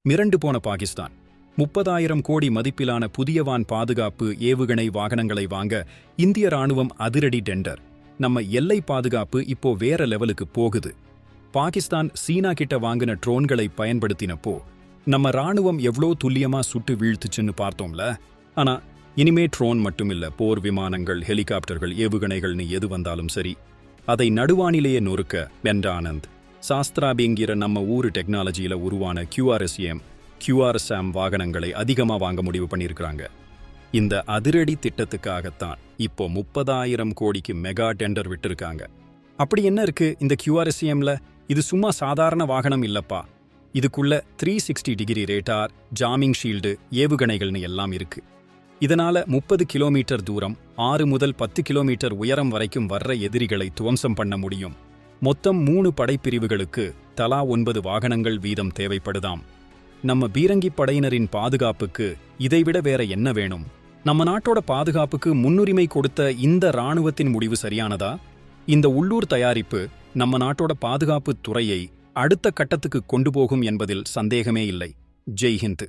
மிரண்டு போன பாகிஸ்தான் 30,000 கோடி மதிப்பிலான புதியவான் பாதுகாப்பு ஏவுகணை வாகனங்களை வாங்க இந்திய ராணுவம் அதிரடி டெண்டர். நம்ம எல்லை பாதுகாப்பு இப்போ வேற லெவலுக்கு போகுது. பாகிஸ்தான் சீனா கிட்ட வாங்கின ட்ரோன்களை பயன்படுத்தினப்போ நம்ம ராணுவம் எவ்வளோ துல்லியமா சுட்டு வீழ்த்துச்சுன்னு பார்த்தோம்ல. ஆனா இனிமே ட்ரோன் மட்டுமில்ல, போர் விமானங்கள், ஹெலிகாப்டர்கள், ஏவுகணைகள்னு எது வந்தாலும் சரி, அதை நடுவானிலேயே நொறுக்க வென்ற ஆனந்த் சாஸ்திராபிங்கிற நம்ம ஊரு டெக்னாலஜியில உருவான QRSAM வாகனங்களை அதிகமாக வாங்க முடிவு பண்ணியிருக்கிறாங்க. இந்த அதிரடி திட்டத்துக்காகத்தான் இப்போ 30,000 கோடிக்கு மெகா டெண்டர் விட்டிருக்காங்க. அப்படி என்ன இருக்கு இந்த QRSAMல? இது சும்மா சாதாரண வாகனம் இல்லப்பா. இதுக்குள்ள 360 டிகிரி ரேடார், ஜாமிங் ஷீல்டு, ஏவுகணைகள்னு எல்லாம் இருக்கு. இதனால 30 கிலோமீட்டர் தூரம், 6 முதல் 10 கிலோமீட்டர் உயரம் வரைக்கும் வர்ற எதிரிகளை துவம்சம் பண்ண முடியும். மொத்தம் 3 படைப்பிரிவுகளுக்கு தலா 9 வாகனங்கள் வீதம் தேவைப்படுதாம். நம்ம பீரங்கி படையினரின் பாதுகாப்புக்கு இதைவிட வேற என்ன வேணும்? நம்ம நாட்டோட பாதுகாப்புக்கு முன்னுரிமை கொடுத்த இந்த ராணுவத்தின் முடிவு சரியானதா? இந்த உள்ளூர் தயாரிப்பு நம்ம நாட்டோட பாதுகாப்பு துறையை அடுத்த கட்டத்துக்கு கொண்டு போகும் என்பதில் சந்தேகமே இல்லை. ஜெய் ஹிந்த்.